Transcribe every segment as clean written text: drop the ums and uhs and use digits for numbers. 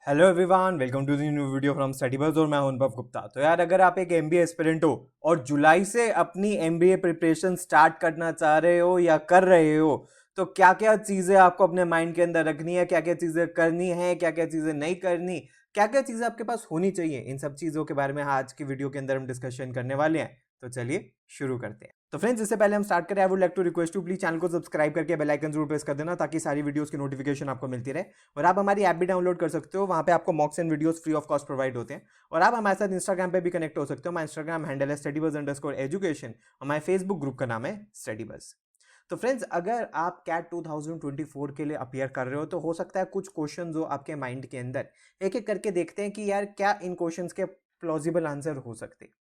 Hello everyone, welcome to the new video from Study Buzz और मैं हूं अनुभव गुप्ता। तो यार, अगर आप एक एमबीए एस्पिरेंट हो और जुलाई से अपनी एमबीए प्रिपरेशन स्टार्ट करना चाह रहे हो या कर रहे हो, तो क्या क्या चीज़ें आपको अपने माइंड के अंदर रखनी है, क्या क्या चीज़ें करनी है, क्या क्या चीज़ें नहीं करनी, क्या क्या चीज़ें आपके पास होनी चाहिए, इन सब चीज़ों के बारे में आज की वीडियो के अंदर हम डिस्कशन करने वाले हैं। तो चलिए शुरू करते हैं। तो फ्रेंड्स, इससे पहले हम स्टार्ट करें, I would like to request to please channel को सब्सक्राइब करके बेल आइकन जरूर प्रेस कर देना, ताकि सारी वीडियोस की नोटिफिकेशन आपको मिलती रहे। और आप हमारी ऐप भी डाउनलोड कर सकते हो, वहां पे आपको मॉक्स and videos free of cost provide होते हैं। और आप हमारे साथ इंस्टाग्राम पे भी कनेक्ट हो सकते हो। हमारा इंस्टाग्राम हैंडल है studybuzz_education और हमारे फेसबुक ग्रुप का नाम है स्टडीबज़। तो फ्रेंड्स, अगर आप कैट 2024 के लिए अपियर कर रहे हो, तो हो सकता है कुछ क्वेश्चन जो आपके माइंड के अंदर एक एक करके देखते हैं कि यार क्या इन क्वेश्चंस के प्लॉजिबल आंसर हो सकते हैं।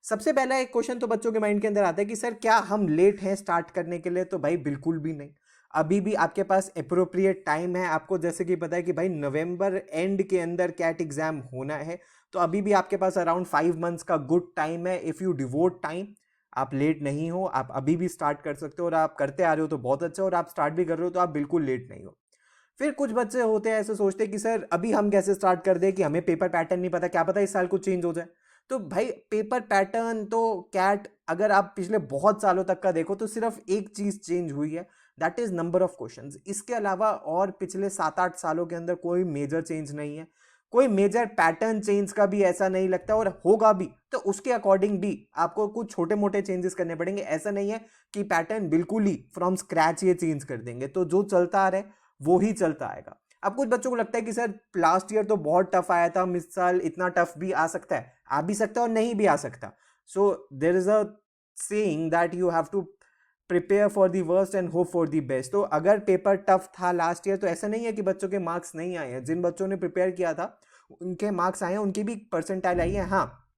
सबसे पहला एक क्वेश्चन तो बच्चों के माइंड के अंदर आता है कि सर क्या हम लेट हैं स्टार्ट करने के लिए? तो भाई बिल्कुल भी नहीं, अभी भी आपके पास अप्रोप्रिएट टाइम है। आपको जैसे कि पता है कि भाई नवंबर एंड के अंदर कैट एग्जाम होना है, तो अभी भी आपके पास अराउंड 5 मंथ्स का गुड टाइम है। इफ़ यू डिवोट टाइम, आप लेट नहीं हो, आप अभी भी स्टार्ट कर सकते हो। और आप करते आ रहे हो तो बहुत अच्छा, और आप स्टार्ट भी कर रहे हो तो आप बिल्कुल लेट नहीं हो। फिर कुछ बच्चे होते हैं ऐसे सोचते हैं कि सर अभी हम कैसे स्टार्ट कर दें, कि हमें पेपर पैटर्न नहीं पता, क्या पता इस साल कुछ चेंज हो जाए। तो भाई पेपर पैटर्न तो कैट, अगर आप पिछले बहुत सालों तक का देखो तो सिर्फ एक चीज चेंज हुई है, that is number of questions. इसके अलावा और पिछले 7-8 सालों के अंदर कोई मेजर चेंज नहीं है। कोई मेजर पैटर्न चेंज का भी ऐसा नहीं लगता, और होगा भी तो उसके अकॉर्डिंग भी आपको कुछ छोटे मोटे चेंजेस करने पड़ेंगे। ऐसा नहीं है कि पैटर्न बिल्कुल ही फ्रॉम स्क्रैच ये चेंज कर देंगे। तो जो चलता आ रहा है वो ही चलता आएगा। अब कुछ बच्चों को लगता है कि सर लास्ट ईयर तो बहुत टफ आया था, हम इस साल इतना टफ भी आ सकता है। आ भी सकता है और नहीं भी आ सकता। So there is a saying that you have to prepare for the worst and hope for the best. तो अगर पेपर टफ था लास्ट ईयर, तो ऐसा नहीं है कि बच्चों के मार्क्स नहीं आए हैं। जिन बच्चों ने प्रिपेयर किया था उनके मार्क्स आए हैं, उनकी भी परसेंटाइल आई है। हाँ,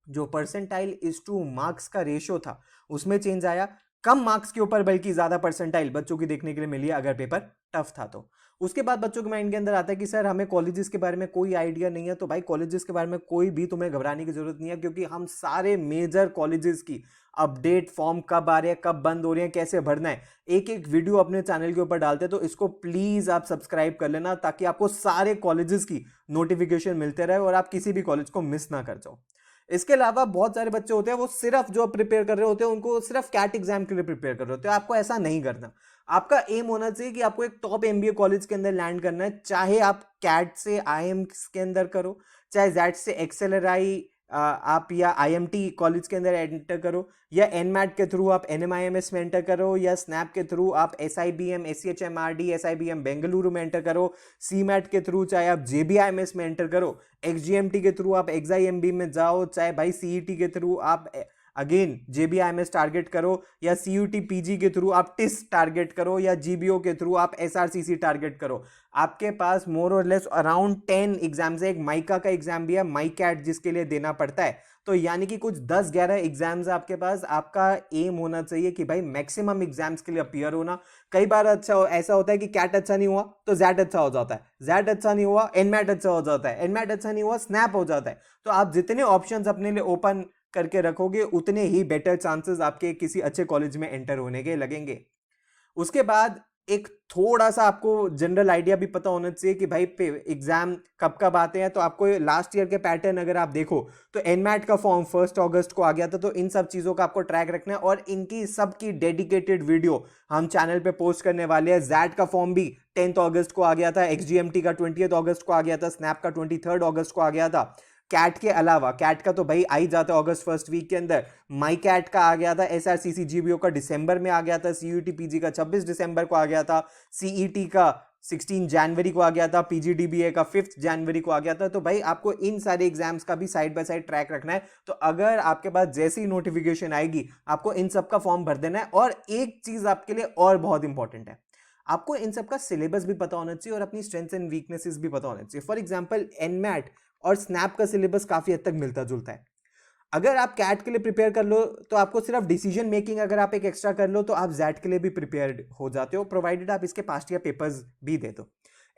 जो परसेंटाइल इज टू मार्क्स का रेशियो था उसमें चेंज आया। कम मार्क्स के ऊपर बल्कि ज्यादा परसेंटाइल बच्चों की देखने के लिए मिली है, अगर पेपर टफ था तो। उसके बाद बच्चों के माइंड के अंदर आता है कि सर हमें कॉलेजेस के बारे में कोई आइडिया नहीं है। तो भाई कॉलेजेस के बारे में कोई भी तुम्हें घबराने की जरूरत नहीं है, क्योंकि हम सारे मेजर कॉलेजेस की अपडेट, फॉर्म कब आ रहे हैं, कब बंद हो रहे हैं, कैसे भरना है, एक एक वीडियो अपने चैनल के ऊपर डालते हैं। तो इसको प्लीज आप सब्सक्राइब कर लेना, ताकि आपको सारे कॉलेजेस की नोटिफिकेशन मिलते रहे और आप किसी भी कॉलेज को मिस ना कर जाओ। इसके अलावा बहुत सारे बच्चे होते हैं वो सिर्फ जो प्रिपेयर कर रहे होते हैं उनको सिर्फ कैट एग्जाम के लिए प्रिपेयर कर रहे होते हैं। आपको ऐसा नहीं करना। आपका एम होना चाहिए कि आपको एक टॉप एमबीए कॉलेज के अंदर लैंड करना है। चाहे आप कैट से आईएम के अंदर करो, चाहे जैट से एक्सेलराई आप या आईएमटी कॉलेज के अंदर एंटर करो, या एनमैट के थ्रू आप एनएमआईएमएस में एंटर करो, या स्नैप के थ्रू आप एसआईबीएम, एससीएचएमआरडी, एसआईबीएम बेंगलुरु में एंटर करो, सीमैट के थ्रू चाहे आप जेबीआईएमएस में एंटर करो, एक्सजीएमटी के थ्रू आप एक्सआईएमबी में जाओ, चाहे भाई सीईटी के थ्रू आप अगेन जेबीआईएमएस टारगेट करो, या सीयूटी पीजी के थ्रू आप टिस टारगेट करो, या जीबीओ के थ्रू आप एसआरसीसी टारगेट करो। आपके पास मोर और लेस अराउंड 10 एग्जाम्स है। एक माइका का एग्जाम भी है, माइकैट, जिसके लिए देना पड़ता है। तो यानी कि कुछ 10-11 एग्जाम्स आपके पास। आपका एम होना चाहिए कि भाई मैक्सिमम एग्जाम्स के लिए अपियर होना। कई बार ऐसा होता है कि कैट अच्छा नहीं हुआ तो जैट अच्छा हो जाता है, जैट अच्छा नहीं हुआ एनमैट अच्छा हो जाता है, एनमैट अच्छा नहीं हुआ स्नैप हो जाता है। तो आप जितने ऑप्शंस अपने लिए ओपन करके रखोगे, उतने ही बेटर चांसेस आपके किसी अच्छे कॉलेज में एंटर होने के लगेंगे। उसके बाद एक थोड़ा सा आपको जनरल आइडिया भी पता होना चाहिए कि भाई एग्जाम कब कब आते हैं। तो आपको लास्ट ईयर के पैटर्न अगर आप देखो तो एनमैट का फॉर्म 1 अगस्त को आ गया था। तो इन सब चीजों का आपको ट्रैक रखना है, और इनकी सबकी डेडिकेटेड वीडियो हम चैनल पे पोस्ट करने वाले हैं। जैट का फॉर्म भी 10 अगस्त को आ गया था, एक्सजीएमटी का 20 अगस्त को आ गया था, स्नैप का 23 अगस्त को आ गया था। कैट के अलावा, कैट का तो भाई आ ही जाता है अगस्त फर्स्ट वीक के अंदर, माई कैट का आ गया था, एसआरसीसी जीबीओ का दिसंबर में आ गया था, सीयूटी पीजी का 26 दिसंबर को आ गया था, सीईटी का 16 जनवरी को आ गया था, पीजीडीबीए का 5 जनवरी को आ गया था। तो भाई आपको इन सारे एग्जाम्स का भी साइड बाय साइड ट्रैक रखना है। तो अगर आपके पास जैसी नोटिफिकेशन आएगी, आपको इन सब का फॉर्म भर देना है। और एक चीज आपके लिए और बहुत इंपॉर्टेंट है, आपको इन सब का सिलेबस भी पता होना चाहिए और अपनी स्ट्रेंथ्स एंड वीकनेसेस भी पता होना चाहिए। फॉर एग्जांपल एनमैट और स्नैप का सिलेबस काफी हद तक मिलता जुलता है। अगर आप कैट के लिए प्रिपेयर कर लो तो आपको सिर्फ डिसीजन मेकिंग अगर आप एक एक्स्ट्रा कर लो, तो आप जैट के लिए भी प्रिपेयर हो जाते हो, प्रोवाइडेड आप इसके पास्ट ईयर पेपर्स भी दे दो।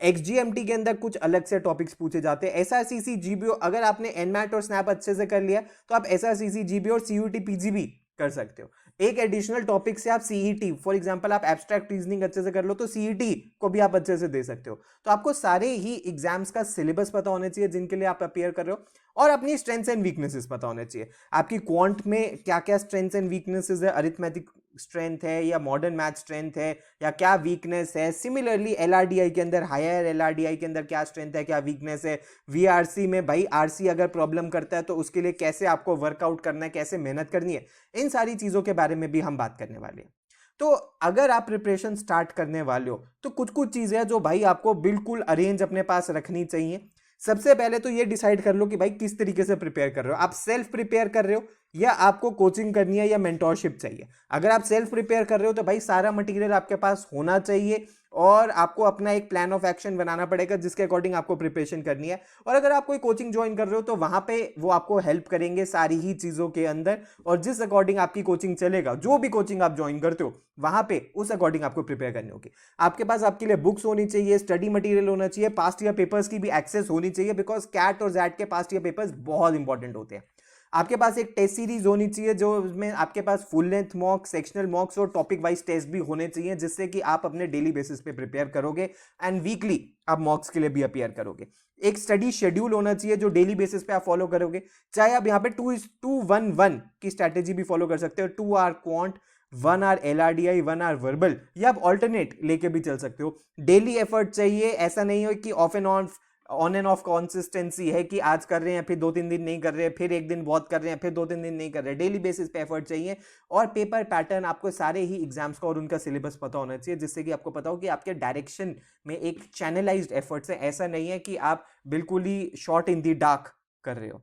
एक्सजीएमटी के अंदर कुछ अलग से टॉपिक्स पूछे जाते हैं। एसआरसीसी जीबीओ, अगर आपने एनमैट और स्नैप अच्छे से कर लिया तो आप एसआरसीसी जीबीओ और सीयूटी पीजी भी कर सकते हो। एक एडिशनल टॉपिक से आप सीईटी, फॉर एग्जांपल आप एब्स्ट्रैक्ट रीजनिंग अच्छे से कर लो तो सीईटी को भी आप अच्छे से दे सकते हो। तो आपको सारे ही एग्जाम्स का सिलेबस पता होना चाहिए जिनके लिए आप अपेयर कर रहे हो, और अपनी स्ट्रेंथ्स एंड वीकनेसेस पता होने चाहिए। आपकी क्वांट में क्या क्या स्ट्रेंथ्स एंड वीकनेसेस है, अरिथमेटिक स्ट्रेंथ है या मॉडर्न मैथ स्ट्रेंथ है या क्या वीकनेस है। सिमिलरली एलआरडीआई के अंदर, हायर एलआरडीआई के अंदर क्या स्ट्रेंथ है, क्या वीकनेस है। वीआरसी में भाई आरसी अगर प्रॉब्लम करता है तो उसके लिए कैसे आपको वर्कआउट करना है, कैसे मेहनत करनी है, इन सारी चीजों के बारे में भी हम बात करने वाले हैं। तो अगर आप प्रिपरेशन स्टार्ट करने वाले हो तो कुछ कुछ चीजें हैं जो भाई आपको बिल्कुल अरेंज अपने पास रखनी चाहिए। सबसे पहले तो ये डिसाइड कर लो कि भाई किस तरीके से प्रिपेयर कर रहे हो। आप सेल्फ प्रिपेयर कर रहे हो या आपको कोचिंग करनी है या मेंटोरशिप चाहिए। अगर आप सेल्फ प्रिपेयर कर रहे हो तो भाई सारा मटेरियल आपके पास होना चाहिए और आपको अपना एक प्लान ऑफ एक्शन बनाना पड़ेगा जिसके अकॉर्डिंग आपको प्रिपरेशन करनी है। और अगर आप कोई कोचिंग ज्वाइन कर रहे हो तो वहां पे वो आपको हेल्प करेंगे सारी ही चीजों के अंदर, और जिस अकॉर्डिंग आपकी कोचिंग चलेगा, जो भी कोचिंग आप ज्वाइन करते हो वहां पे उस अकॉर्डिंग आपको प्रिपेयर करनी होगी। आपके पास आपके लिए बुक्स होनी चाहिए, स्टडी मटेरियल होना चाहिए, पास्ट ईयर पेपर्स की भी एक्सेस होनी चाहिए, बिकॉज कैट और जैट के पास्ट ईयर पेपर्स बहुत इंपॉर्टेंट होते हैं। आपके पास एक टेस्ट सीरीज होनी चाहिए जो इसमें आपके पास full length mock, sectional mocks और टॉपिक वाइज टेस्ट भी होने चाहिए, जिससे कि आप अपने डेली बेसिस पे प्रिपेयर करोगे एंड वीकली आप मॉक्स के लिए भी अपियर करोगे। एक स्टडी शेड्यूल होना चाहिए जो डेली बेसिस पे आप फॉलो करोगे। चाहे आप यहाँ पे 2:1:1 की स्ट्रैटेजी भी फॉलो कर सकते हो, 2 hour quant, 1 hour LRDI, 1 hour verbal, या आप ऑल्टरनेट लेके भी चल सकते हो। डेली एफर्ट चाहिए, ऐसा नहीं हो कि ऑन एंड ऑफ कंसिस्टेंसी है कि आज कर रहे हैं फिर 2-3 दिन नहीं कर रहे हैं, फिर एक दिन बहुत कर रहे हैं, फिर 2-3 दिन नहीं कर रहे हैं। डेली बेसिस पे एफर्ट चाहिए और पेपर पैटर्न, आपको सारे ही एग्जाम्स का और उनका सिलेबस पता होना चाहिए, जिससे कि आपको पता हो कि आपके डायरेक्शन में एक चैनलाइज्ड एफर्ट्स है। ऐसा नहीं है कि आप बिल्कुल ही शॉर्ट इन दी डार्क कर रहे हो।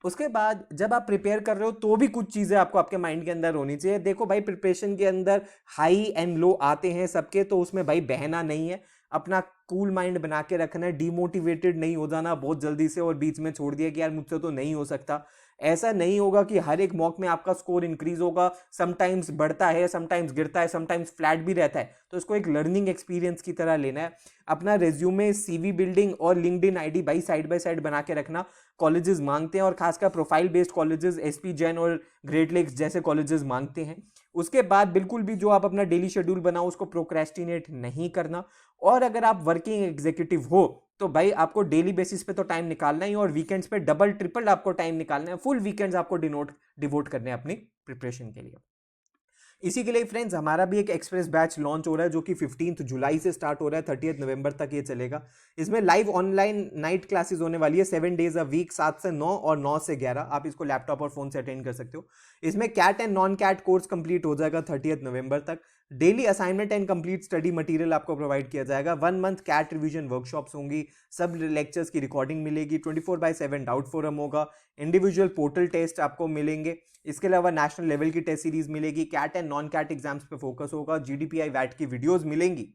उसके बाद जब आप प्रिपेयर कर रहे हो तो भी कुछ चीजें आपको आपके माइंड के अंदर होनी चाहिए। देखो भाई, प्रिपरेशन के अंदर हाई एंड लो आते हैं सबके, तो उसमें भाई बहना नहीं है, अपना कूल माइंड बना के रखना है, डीमोटिवेटेड नहीं हो जाना बहुत जल्दी से और बीच में छोड़ दिया कि यार मुझसे तो नहीं हो सकता। ऐसा नहीं होगा कि हर एक मॉक में आपका स्कोर इंक्रीज होगा, समटाइम्स बढ़ता है, समटाइम्स गिरता है, समटाइम्स फ्लैट भी रहता है। तो इसको एक लर्निंग एक्सपीरियंस की तरह लेना है। अपना रेज्यूमे, सीवी बिल्डिंग और लिंक्डइन आईडी भाई साइड बाय साइड बना के रखना। कॉलेजेस मांगते हैं और खासकर profile based colleges, SP Jain और ग्रेट लेक्स जैसे कॉलेजेस मांगते हैं। उसके बाद बिल्कुल भी जो आप अपना डेली शेड्यूल बनाओ उसको प्रोक्रेस्टिनेट नहीं करना। और अगर आप वर्किंग एग्जीक्यूटिव हो तो भाई आपको डेली बेसिस पे तो टाइम निकालना ही, और वीकेंड्स पे डबल ट्रिपल आपको टाइम निकालना है। फुल वीकेंड्स आपको डिवोट करने हैं अपनी प्रिपरेशन के लिए। इसी के लिए फ्रेंड्स हमारा भी एक एक्सप्रेस बैच लॉन्च हो रहा है जो कि 15 जुलाई से स्टार्ट हो रहा है, 30 नवंबर तक ये चलेगा। इसमें लाइव ऑनलाइन नाइट क्लासेस होने वाली है 7 डेज अ वीक, 7 से 9 और 9 से 11। आप इसको लैपटॉप और फोन से अटेंड कर सकते हो। इसमें CAT and non CAT course complete हो जाएगा 30 नवंबर तक। Daily assignment and complete study material आपको प्रोवाइड किया जाएगा। 1 मंथ कैट रिवीजन वर्कशॉप्स होंगी, सब लेक्चर्स की रिकॉर्डिंग मिलेगी, 24/7 डाउट फोरम होगा, इंडिविजुअल पोर्टल टेस्ट आपको मिलेंगे। इसके अलावा नेशनल लेवल की टेस्ट सीरीज मिलेगी, CAT and non CAT exams पे फोकस होगा, जीडीपीआई वैट की वीडियोस मिलेंगी।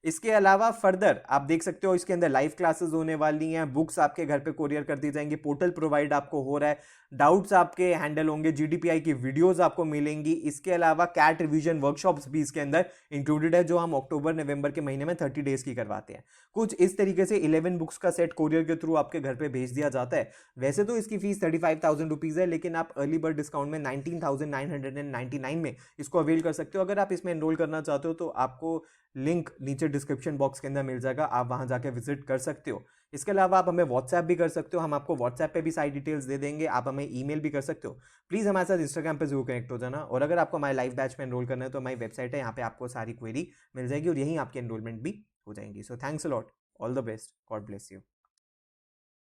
इसके अलावा फर्दर आप देख सकते हो इसके अंदर लाइव क्लासेस होने वाली हैं, बुक्स आपके घर पे कोरियर कर दी जाएंगी, पोर्टल प्रोवाइड आपको हो रहा है, डाउट्स आपके हैंडल होंगे, जीडीपीआई की वीडियोस आपको मिलेंगी। इसके अलावा कैट रिवीजन वर्कशॉप्स भी इसके अंदर इंक्लूडेड है जो हम अक्टूबर नवंबर के महीने में 30 डेज की करवाते हैं। कुछ इस तरीके से 11 बुक्स का सेट कोरियर के थ्रू आपके घर पे भेज दिया जाता है। वैसे तो इसकी फीस 35,000 रुपीज है, लेकिन आप अर्ली बर्ड डिस्काउंट में 19,999 में इसको अवेल कर सकते हो। अगर आप इसमें एनरोल करना चाहते हो तो आपको लिंक नीचे डिस्क्रिप्शन बॉक्स के अंदर मिल जाएगा, आप वहां जाके विजिट कर सकते हो। इसके अलावा आप हमें व्हाट्सएप भी कर सकते हो, हम आपको व्हाट्सएप पे भी सारी डिटेल्स दे देंगे। आप हमें ईमेल भी कर सकते हो। प्लीज़ हमारे साथ इंस्टाग्राम पे जरूर कनेक्ट हो जाना। और अगर आपको हमारे लाइव बैच में एनरोल करना है तो हमारी वेबसाइट है, यहाँ पे आपको सारी क्वेरी मिल जाएगी और यहीं आपकी एनरोलमेंट भी हो जाएंगी। So thanks a lot, all the best, God bless you.